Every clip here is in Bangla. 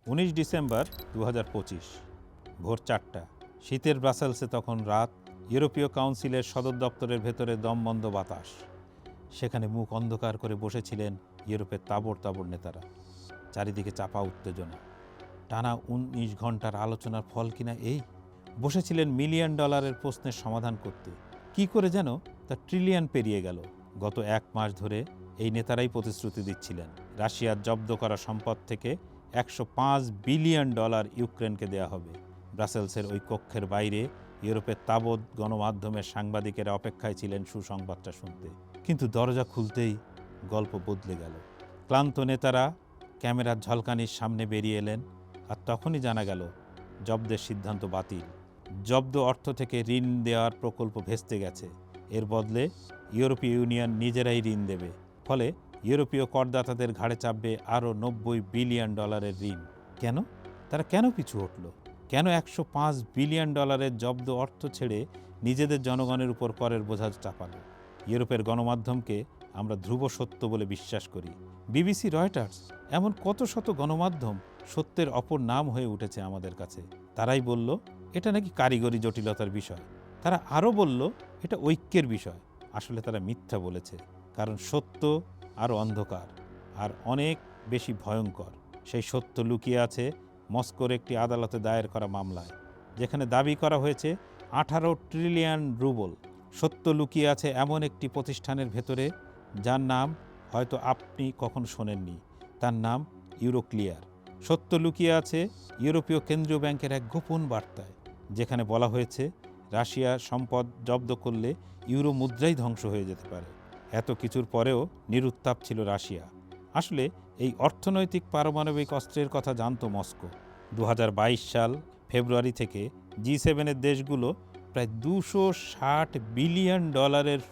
19 ডিসেম্বর 2025 ভোর 4টা। শীতের ব্রাসেলসে তখন রাত। ইউরোপীয় কাউন্সিলের সদর দপ্তরের ভেতরে দমবন্ধ বাতাস। সেখানে মুখ অন্ধকার করে বসেছিলেন ইউরোপের তাবড় তাবড় নেতারা। চারিদিকে চাপা উত্তেজনা। টানা 19 ঘন্টার আলোচনার ফল কিনা এই। বসেছিলেন $মিলিয়ন প্রশ্নের সমাধান করতে। কি করে যেন তা ট্রিলিয়ন পেরিয়ে গেল। গত 1 মাস ধরে এই নেতারাই প্রতিশ্রুতি দিচ্ছিলেন রাশিয়ার জব্দ করা সম্পদ থেকে $105 বিলিয়ন ইউক্রেনকে দেয়া হবে। ব্রাসেলসের ওই কক্ষের বাইরে ইউরোপের তাবৎ গণমাধ্যমের সাংবাদিকেরা অপেক্ষায় ছিলেন সুসংবাদটা শুনতে। কিন্তু দরজা খুলতেই গল্প বদলে গেল। ক্লান্ত নেতারা ক্যামেরার ঝলকানির সামনে বেরিয়ে এলেন, আর তখনই জানা গেল জব্দের সিদ্ধান্ত বাতিল। জব্দ অর্থ থেকে ঋণ দেওয়ার প্রকল্প ভেস্তে গেছে। এর বদলে ইউরোপীয় ইউনিয়ন নিজেরাই ঋণ দেবে। ফলে ইউরোপীয় করদাতাদের ঘাড়ে চাপবে আরও $90 বিলিয়ন ঋণ। কেন? তারা কেন পিছু হটল? কেন $105 বিলিয়ন জব্দ অর্থ ছেড়ে নিজেদের জনগণের উপর করের বোঝা চাপালো? ইউরোপের গণমাধ্যমকে আমরা ধ্রুব সত্য বলে বিশ্বাস করি। বিবিসি, রয়টার্স, এমন কত শত গণমাধ্যম সত্যের অপর নাম হয়ে উঠেছে আমাদের কাছে। তারাই বলল এটা নাকি কারিগরি জটিলতার বিষয়। তারা আরও বলল এটা ঐক্যের বিষয়। আসলে তারা মিথ্যা বলেছে, কারণ সত্য আরও অন্ধকার আর অনেক বেশি ভয়ঙ্কর। সেই সত্য লুকিয়ে আছে মস্কোর একটি আদালতে দায়ের করা মামলায়, যেখানে দাবি করা হয়েছে 18 ট্রিলিয়ন রুবল। সত্য লুকিয়ে আছে এমন একটি প্রতিষ্ঠানের ভেতরে যার নাম হয়তো আপনি কখনো শোনেননি। তার নাম ইউরোক্লিয়ার। সত্য লুকিয়ে আছে ইউরোপীয় কেন্দ্রীয় ব্যাংকের এক গোপন বার্তায়, যেখানে বলা হয়েছে রাশিয়ার সম্পদ জব্দ করলে ইউরো মুদ্রাই ধ্বংস হয়ে যেতে পারে। এত কিছুর পরেও নিরুত্তাপ ছিল রাশিয়া। আসলে এই অর্থনৈতিক পারমাণবিক অস্ত্রের কথা জানত মস্কো। 2022 সাল ফেব্রুয়ারি থেকে G7-এর দেশগুলো প্রায় $260 বিলিয়ন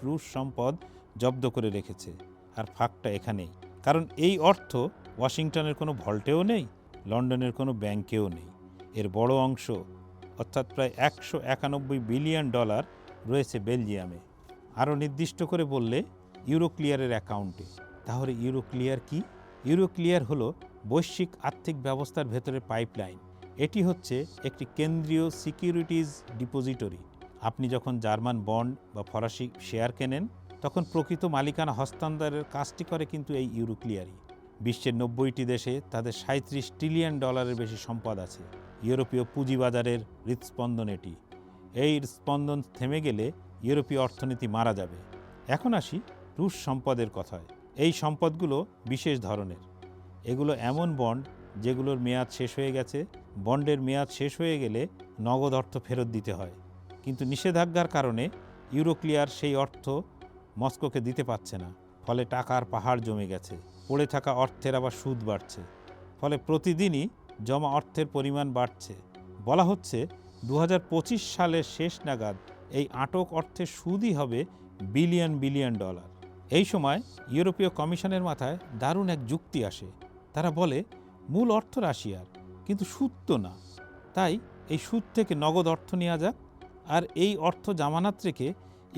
রুশ সম্পদ জব্দ করে রেখেছে। আর ফাঁকটা এখানেই, কারণ এই অর্থ ওয়াশিংটনের কোনো ভল্টেও নেই, লন্ডনের কোনো ব্যাংকেও নেই। এর বড় অংশ, অর্থাৎ প্রায় $191 বিলিয়ন রয়েছে বেলজিয়ামে। আরও নির্দিষ্ট করে বললে ইউরোক্লিয়ারের অ্যাকাউন্টে। তাহলে ইউরোক্লিয়ার কি? ইউরোক্লিয়ার হলো বৈশ্বিক আর্থিক ব্যবস্থার ভেতরে পাইপলাইন। এটি হচ্ছে একটি কেন্দ্রীয় সিকিউরিটিজ ডিপোজিটরি। আপনি যখন জার্মান বন্ড বা ফরাসি শেয়ার কেনেন, তখন প্রকৃত মালিকানা হস্তান্তরের কাজটি করে কিন্তু এই ইউরোক্লিয়ারই। বিশ্বের 90টি দেশে তাদের $37 ট্রিলিয়ন বেশি সম্পদ আছে। ইউরোপীয় পুঁজিবাজারের হৃৎস্পন্দন এটি। এই স্পন্দন থেমে গেলে ইউরোপীয় অর্থনীতি মারা যাবে। এখন আসি রুশ সম্পদের কথায়। এই সম্পদগুলো বিশেষ ধরনের। এগুলো এমন বন্ড যেগুলোর মেয়াদ শেষ হয়ে গেছে। বন্ডের মেয়াদ শেষ হয়ে গেলে নগদ অর্থ ফেরত দিতে হয়, কিন্তু নিষেধাজ্ঞার কারণে ইউরোক্লিয়ার সেই অর্থ মস্কোকে দিতে পারছে না। ফলে টাকার পাহাড় জমে গেছে। পড়ে থাকা অর্থের আবার সুদ বাড়ছে। ফলে প্রতিদিনই জমা অর্থের পরিমাণ বাড়ছে। বলা হচ্ছে 2025 সালের শেষ নাগাদ এই আটক অর্থের সুদই হবে বিলিয়ন বিলিয়ন ডলার। এই সময় ইউরোপীয় কমিশনের মাথায় দারুণ এক যুক্তি আসে। তারা বলে মূল অর্থ রাশিয়ার, কিন্তু সুদ তো না। তাই এই সুদ থেকে নগদ অর্থ নেওয়া যাক, আর এই অর্থ জামানত রেখে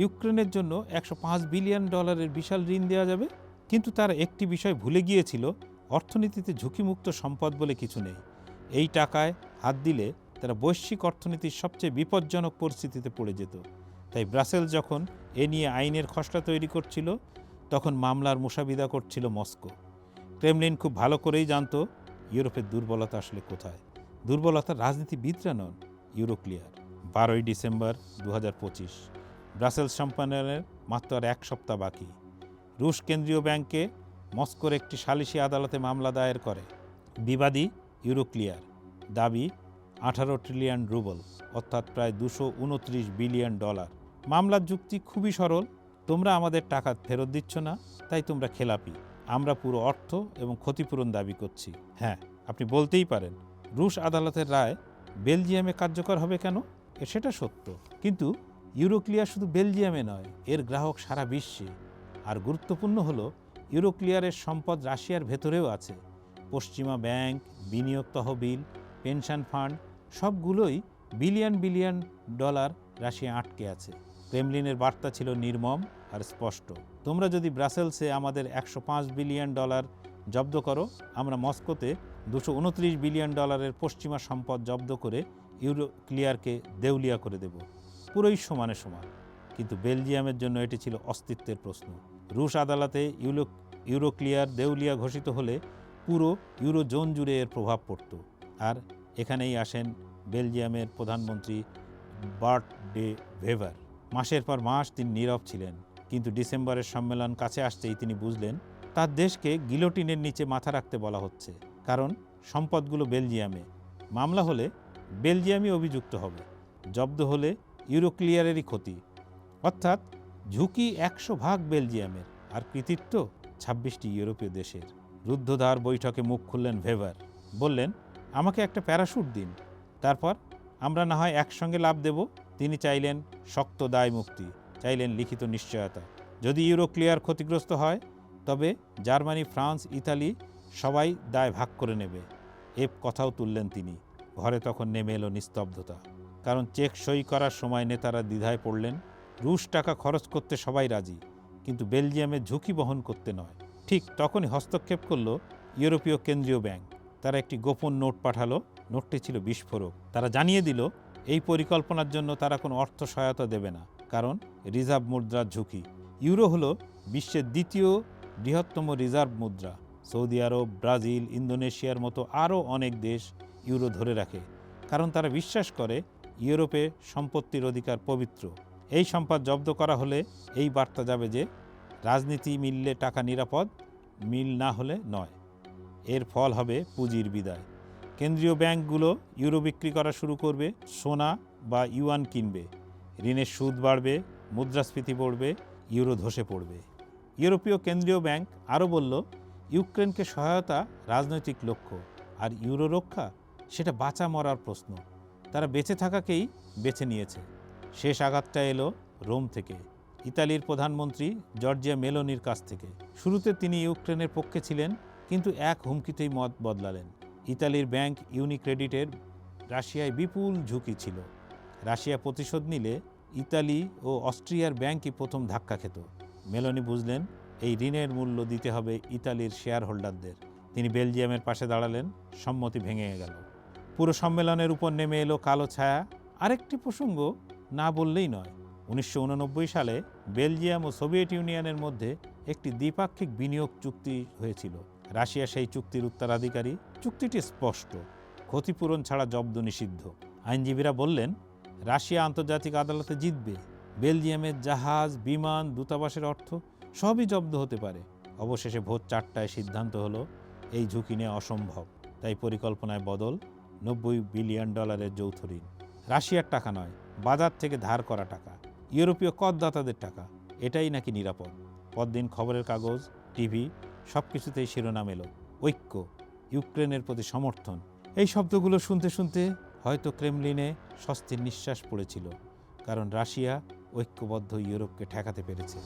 ইউক্রেনের জন্য $105 বিলিয়ন বিশাল ঋণ দেওয়া যাবে। কিন্তু তারা একটি বিষয় ভুলে গিয়েছিল, অর্থনীতিতে ঝুঁকিমুক্ত সম্পদ বলে কিছু নেই। এই টাকায় হাত দিলে তারা বৈশ্বিক অর্থনীতির সবচেয়ে বিপজ্জনক পরিস্থিতিতে পড়ে যেত। তাই ব্রাসেলস যখন এ নিয়ে আইনের খসড়া তৈরি করছিল, তখন মামলার মোসাবিদা করছিল মস্কো। ক্রেমলিন খুব ভালো করেই জানত ইউরোপের দুর্বলতা আসলে কোথায়। দুর্বলতা রাজনীতিবিদরা নন, ইউরোক্লিয়ার। 12 ডিসেম্বর 2025। ব্রাসেলস সম্মেলনের মাত্র আর 1 সপ্তাহ বাকি। রুশ কেন্দ্রীয় ব্যাংকে মস্কোর একটি সালিশি আদালতে মামলা দায়ের করে বিবাদী ইউরোক্লিয়ার। দাবি 18 ট্রিলিয়ন রুবল, অর্থাৎ প্রায় $229 বিলিয়ন। মামলার যুক্তি খুবই সরল। তোমরা আমাদের টাকা ফেরত দিচ্ছ না, তাই তোমরা খেলাপি। আমরা পুরো অর্থ এবং ক্ষতিপূরণ দাবি করছি। হ্যাঁ, আপনি বলতেই পারেন রুশ আদালতের রায় বেলজিয়ামে কার্যকর হবে কেন? সেটা সত্য, কিন্তু ইউরোক্লিয়ার শুধু বেলজিয়ামে নয়, এর গ্রাহক সারা বিশ্বে। আর গুরুত্বপূর্ণ হলো ইউরোক্লিয়ারের সম্পদ রাশিয়ার ভেতরেও আছে। পশ্চিমা ব্যাংক, বিনিয়োগ তহবিল, পেনশন ফান্ড, সবগুলোই বিলিয়ন বিলিয়ন ডলার রাশিয়া আটকে আছে। ক্রেমলিনের বার্তা ছিল নির্মম আর স্পষ্ট। তোমরা যদি ব্রাসেলসে আমাদের $105 বিলিয়ন জব্দ করো, আমরা মস্কোতে $229 বিলিয়ন পশ্চিমা সম্পদ জব্দ করে ইউরোক্লিয়ারকে দেউলিয়া করে দেব, পুরোই সমানে সমান। কিন্তু বেলজিয়ামের জন্য এটি ছিল অস্তিত্বের প্রশ্ন। রুশ আদালতে ইউরোক্লিয়ার দেউলিয়া ঘোষিত হলে পুরো ইউরোজোন জুড়ে এর প্রভাব পড়ত। আর এখানেই আসেন বেলজিয়ামের প্রধানমন্ত্রী বার্ট ডে ভেভার। মাসের পর মাস তিনি নীরব ছিলেন, কিন্তু ডিসেম্বরের সম্মেলন কাছে আসতেই তিনি বুঝলেন তার দেশকে গিলোটিনের নিচে মাথা রাখতে বলা হচ্ছে, কারণ সম্পদগুলো বেলজিয়ামে। মামলা হলে বেলজিয়ামই অভিযুক্ত হবে, জব্দ হলে ইউরোক্লিয়ারেরই ক্ষতি। অর্থাৎ ঝুঁকি 100% বেলজিয়ামের, আর কৃতিত্ব 26টি ইউরোপীয় দেশের। রুদ্ধদ্বার বৈঠকে মুখ খুললেন ভেভার, বললেন, আমাকে একটা প্যারাশুট দিন, তারপর আমরা না হয় একসঙ্গে লাভ দেব। তিনি চাইলেন শক্ত দায় মুক্তি, চাইলেন লিখিত নিশ্চয়তা। যদি ইউরোক্লিয়ার ক্ষতিগ্রস্ত হয় তবে জার্মানি, ফ্রান্স, ইতালি সবাই দায় ভাগ করে নেবে। এ কথাও তুললেন তিনি। ঘরে তখন নেমে এলো নিস্তব্ধতা, কারণ চেক সই করার সময় নেতারা দ্বিধায় পড়লেন। রুশ টাকা খরচ করতে সবাই রাজি, কিন্তু বেলজিয়ামের ঝুঁকি বহন করতে নয়। ঠিক তখনই হস্তক্ষেপ করল ইউরোপীয় কেন্দ্রীয় ব্যাংক। তারা একটি গোপন নোট পাঠালো। নোটটি ছিল বিস্ফোরক। তারা জানিয়ে দিল এই পরিকল্পনার জন্য তারা কোনো অর্থ সহায়তা দেবে না, কারণ রিজার্ভ মুদ্রার ঝুঁকি। ইউরো হলো বিশ্বের দ্বিতীয় বৃহত্তম রিজার্ভ মুদ্রা। সৌদি আরব, ব্রাজিল, ইন্দোনেশিয়ার মতো আরও অনেক দেশ ইউরো ধরে রাখে, কারণ তারা বিশ্বাস করে ইউরোপে সম্পত্তির অধিকার পবিত্র। এই সম্পদ জব্দ করা হলে এই বার্তা যাবে যে রাজনীতি মিললে টাকা নিরাপদ, মিল না হলে নয়। এর ফল হবে পুঁজির বিদায়। কেন্দ্রীয় ব্যাংকগুলো ইউরো বিক্রি করা শুরু করবে, সোনা বা ইউয়ান কিনবে, ঋণের সুদ বাড়বে, মুদ্রাস্ফীতি বাড়বে, ইউরো ধসে পড়বে। ইউরোপীয় কেন্দ্রীয় ব্যাংক আরও বলল, ইউক্রেনকে সহায়তা রাজনৈতিক লক্ষ্য, আর ইউরো রক্ষা সেটা বাঁচা মরার প্রশ্ন। তারা বেঁচে থাকাকেই বেছে নিয়েছে। শেষ আঘাতটা এলো রোম থেকে, ইতালির প্রধানমন্ত্রী জর্জিয়া মেলোনির কাছ থেকে। শুরুতে তিনি ইউক্রেনের পক্ষে ছিলেন, কিন্তু এক হুমকিতেই মত বদলালেন। ইতালির ব্যাংক ইউনিক্রেডিটের রাশিয়ায় বিপুল ঝুঁকি ছিল। রাশিয়া প্রতিশোধ নিলে ইতালি ও অস্ট্রিয়ার ব্যাংকই প্রথম ধাক্কা খেত। মেলোনি বুঝলেন এই ঋণের মূল্য দিতে হবে ইতালির শেয়ার হোল্ডারদের। তিনি বেলজিয়ামের পাশে দাঁড়ালেন। সম্মতি ভেঙে গেল। পুরো সম্মেলনের উপর নেমে এলো কালো ছায়া। আরেকটি প্রসঙ্গ না বললেই নয়। 1989 সালে বেলজিয়াম ও সোভিয়েত ইউনিয়নের মধ্যে একটি দ্বিপাক্ষিক বিনিয়োগ চুক্তি হয়েছিল। রাশিয়া সেই চুক্তির উত্তরাধিকারী। চুক্তিটি স্পষ্ট, ক্ষতিপূরণ ছাড়া জব্দ নিষিদ্ধ। আইনজীবীরা বললেন, রাশিয়া আন্তর্জাতিক আদালতে জিতবে। বেলজিয়ামের জাহাজ, বিমান, দূতাবাসের অর্থ সবই জব্দ হতে পারে। অবশেষে ভোর 4টায় সিদ্ধান্ত হলো এই ঝুঁকি নেওয়া অসম্ভব। তাই পরিকল্পনায় বদল। $90 বিলিয়ন যৌথ ঋণ। রাশিয়ার টাকা নয়, বাজার থেকে ধার করা টাকা, ইউরোপীয় করদাতাদের টাকা। এটাই নাকি নিরাপদ। পরদিন খবরের কাগজ, টিভি সব কিছুতেই শিরোনাম এলো, ঐক্য, ইউক্রেনের প্রতি সমর্থন। এই শব্দগুলো শুনতে শুনতে হয়তো ক্রেমলিনে স্বস্তির নিঃশ্বাস পড়েছিল, কারণ রাশিয়া ঐক্যবদ্ধ ইউরোপকে ঠেকাতে পেরেছে।